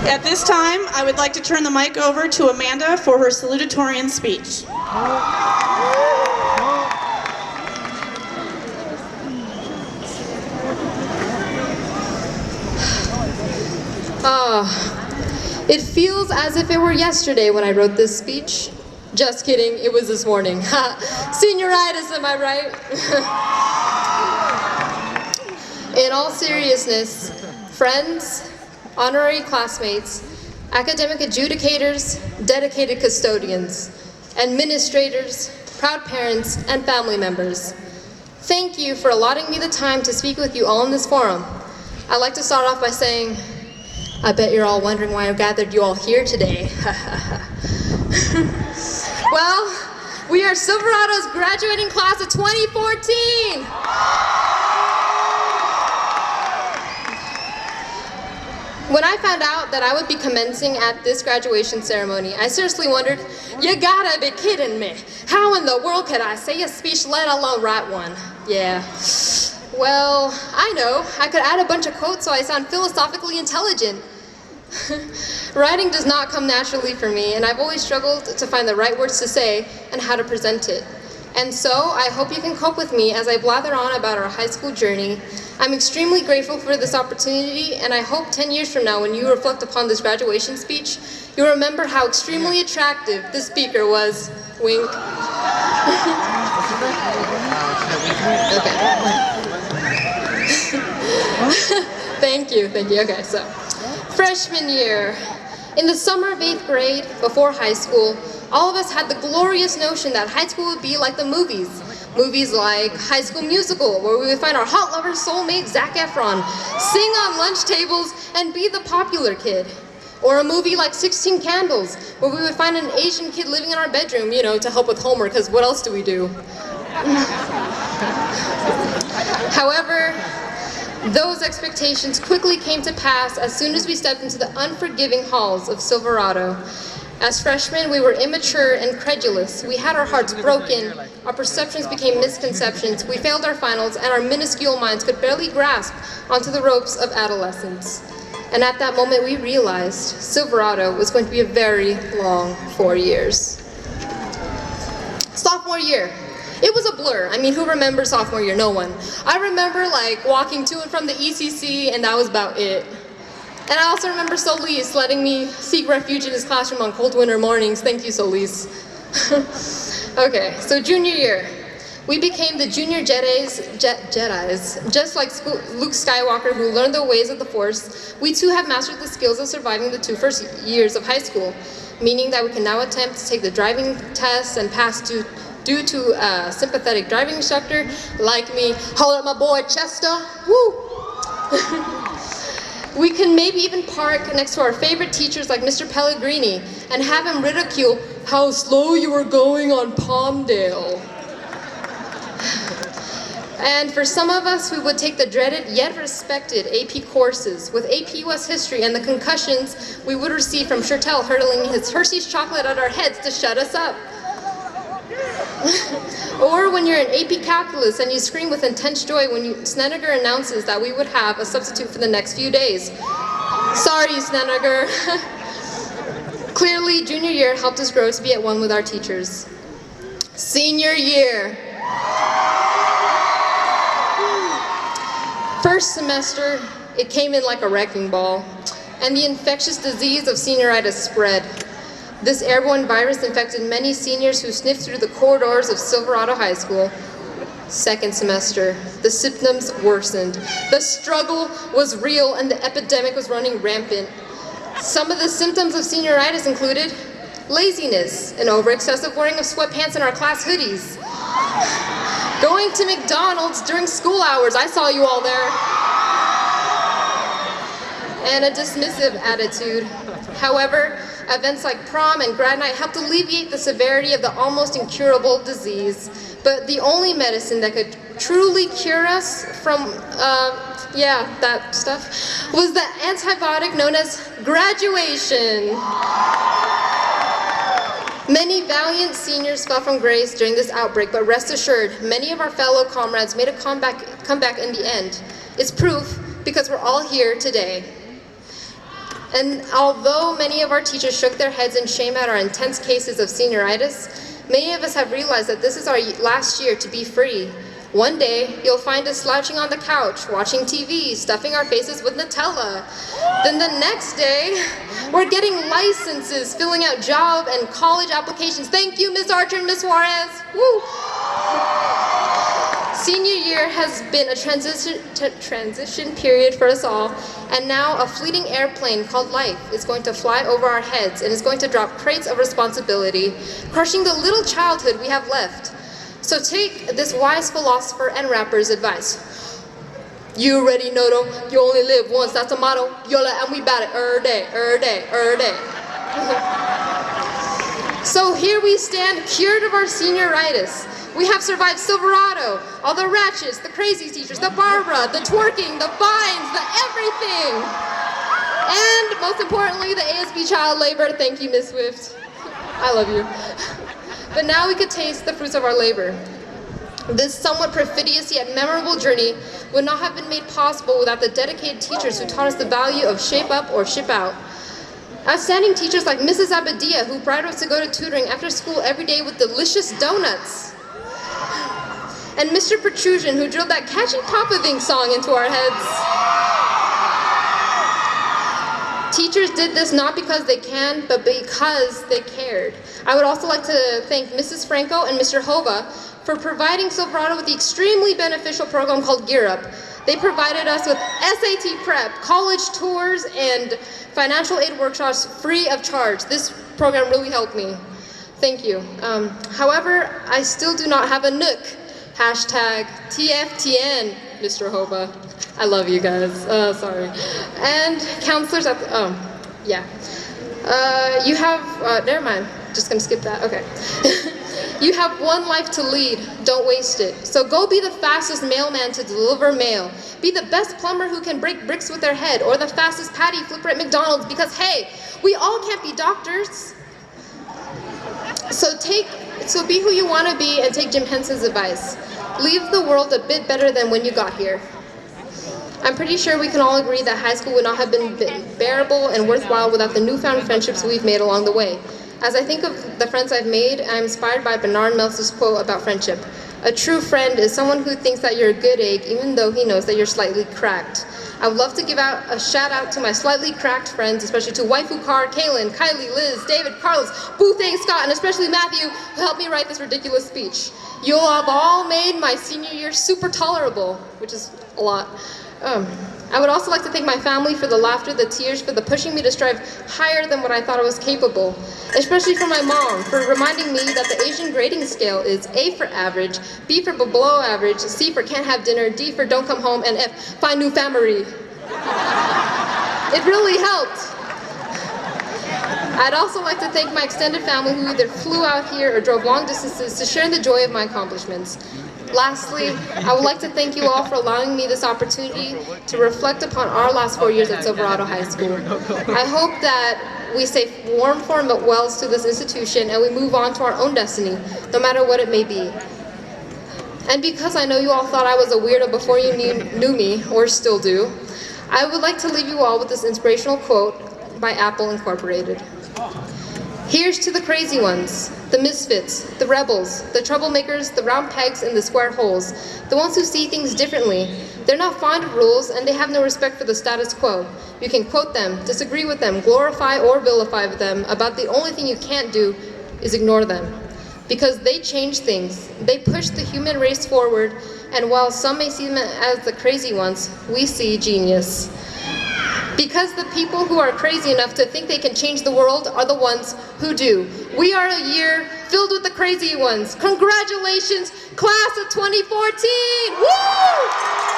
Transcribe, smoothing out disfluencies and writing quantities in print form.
At this time, I would like to turn the mic over to Amanda for her salutatorian speech. It feels as if it were yesterday when I wrote this speech. Just kidding, it was this morning. Senioritis, am I right? In all seriousness, friends, honorary classmates, academic adjudicators, dedicated custodians, administrators, proud parents, and family members, thank you for allotting me the time to speak with you all in this forum. I'd like to start off by saying, I bet you're all wondering why I've gathered you all here today. Well, we are Silverado's graduating class of 2014. When I found out that I would be commencing at this graduation ceremony, I seriously wondered, you gotta be kidding me. How in the world could I say a speech, let alone write one? Yeah. Well, I know. I could add a bunch of quotes so I sound philosophically intelligent. Writing does not come naturally for me, and I've always struggled to find the right words to say and how to present it. And so, I hope you can cope with me as I blather on about our high school journey. I'm extremely grateful for this opportunity, and I hope 10 years from now, when you reflect upon this graduation speech, you'll remember how extremely attractive this speaker was. Wink. Okay. Thank you. Okay, so, freshman year. In the summer of 8th grade, before high school, all of us had the glorious notion that high school would be like the movies. Movies like High School Musical, where we would find our hot lover soulmate Zac Efron, sing on lunch tables, and be the popular kid. Or a movie like 16 Candles, where we would find an Asian kid living in our bedroom, you know, to help with homework, because what else do we do? However, those expectations quickly came to pass as soon as we stepped into the unforgiving halls of Silverado. As freshmen, we were immature and credulous. We had our hearts broken, our perceptions became misconceptions, we failed our finals, and our minuscule minds could barely grasp onto the ropes of adolescence. And at that moment, we realized Silverado was going to be a very long 4 years. Sophomore year. It was a blur. I mean, who remembers sophomore year? No one. I remember like walking to and from the ECC, and that was about it. And I also remember Solis letting me seek refuge in his classroom on cold winter mornings. Thank you, Solis. Okay, so junior year. We became the junior Jedis, just like Luke Skywalker, who learned the ways of the Force. We too have mastered the skills of surviving the 2 first years of high school, meaning that we can now attempt to take the driving test and pass due to a sympathetic driving instructor like me. Holler at my boy Chester, woo! We can maybe even park next to our favorite teachers like Mr. Pellegrini and have him ridicule how slow you were going on Palmdale. And for some of us, we would take the dreaded yet respected AP courses with AP US History and the concussions we would receive from Chertel hurtling his Hershey's chocolate at our heads to shut us up. Or when you're in AP Calculus and you scream with intense joy when Snedeker announces that we would have a substitute for the next few days. Sorry, Snedeker. Clearly, junior year helped us grow to be at one with our teachers. Senior year. First semester, it came in like a wrecking ball, and the infectious disease of senioritis spread. This airborne virus infected many seniors who sniffed through the corridors of Silverado High School. Second semester, the symptoms worsened. The struggle was real and the epidemic was running rampant. Some of the symptoms of senioritis included laziness, an over-excessive wearing of sweatpants in our class hoodies, going to McDonald's during school hours, I saw you all there, and a dismissive attitude. However, events like prom and grad night helped alleviate the severity of the almost incurable disease. But the only medicine that could truly cure us from, that stuff, was the antibiotic known as graduation. Many valiant seniors fell from grace during this outbreak, but rest assured, many of our fellow comrades made a comeback in the end. It's proof because we're all here today. And although many of our teachers shook their heads in shame at our intense cases of senioritis, many of us have realized that this is our last year to be free. One day, you'll find us slouching on the couch, watching TV, stuffing our faces with Nutella. Then the next day, we're getting licenses, filling out job and college applications. Thank you, Miss Archer and Miss Juarez. Woo! Senior year has been a transition period for us all, and now a fleeting airplane called life is going to fly over our heads and is going to drop crates of responsibility, crushing the little childhood we have left. So take this wise philosopher and rapper's advice. You already know them, you only live once, that's a motto. Yola and we bout it, day, day. So here we stand, cured of our senioritis. We have survived Silverado, all the ratchets, the crazy teachers, the Barbara, the twerking, the fines, the everything. And most importantly, the ASB child labor. Thank you, Miss Swift. I love you. But now we could taste the fruits of our labor. This somewhat perfidious yet memorable journey would not have been made possible without the dedicated teachers who taught us the value of shape up or ship out. Outstanding teachers like Mrs. Abadia, who bribed us to go to tutoring after school every day with delicious donuts. And Mr. Protrusion, who drilled that catchy Papa Vink song into our heads. Teachers did this not because they can, but because they cared. I would also like to thank Mrs. Franco and Mr. Hova for providing Silverado with the extremely beneficial program called Gear Up. They provided us with SAT prep, college tours, and financial aid workshops free of charge. This program really helped me. Thank you. However, I still do not have a Nook. Hashtag TFTN, Mr. Hova. I love you guys. Sorry. And counselors at the, you have, never mind. Just gonna skip that, okay. You have one life to lead, don't waste it. So go be the fastest mailman to deliver mail. Be the best plumber who can break bricks with their head, or the fastest patty flipper at McDonald's, because hey, we all can't be doctors. So be who you wanna be and take Jim Henson's advice. Leave the world a bit better than when you got here. I'm pretty sure we can all agree that high school would not have been bearable and worthwhile without the newfound friendships we've made along the way. As I think of the friends I've made, I'm inspired by Bernard Meltz's quote about friendship. A true friend is someone who thinks that you're a good egg even though he knows that you're slightly cracked. I would love to give out a shout out to my slightly cracked friends, especially to Waifu Car, Kaylin, Kylie, Liz, David, Carlos, Boothang, Scott, and especially Matthew, who helped me write this ridiculous speech. You'll have all made my senior year super tolerable, which is a lot. I would also like to thank my family for the laughter, the tears, for the pushing me to strive higher than what I thought I was capable. Especially for my mom, for reminding me that the Asian grading scale is A for average, B for below average, C for can't have dinner, D for don't come home, and F, find new family. It really helped. I'd also like to thank my extended family who either flew out here or drove long distances to share the joy of my accomplishments. Lastly, I would like to thank you all for allowing me this opportunity to reflect upon our last 4 years at Silverado High School. I hope that we stay warm for but wells to this institution and we move on to our own destiny, no matter what it may be. And because I know you all thought I was a weirdo before you knew me, or still do, I would like to leave you all with this inspirational quote by Apple Incorporated. Here's to the crazy ones, the misfits, the rebels, the troublemakers, the round pegs in the square holes, the ones who see things differently. They're not fond of rules and they have no respect for the status quo. You can quote them, disagree with them, glorify or vilify them, about the only thing you can't do is ignore them. Because they change things, they push the human race forward, and while some may see them as the crazy ones, we see genius. Because the people who are crazy enough to think they can change the world are the ones who do. We are a year filled with the crazy ones. Congratulations, class of 2014! Woo!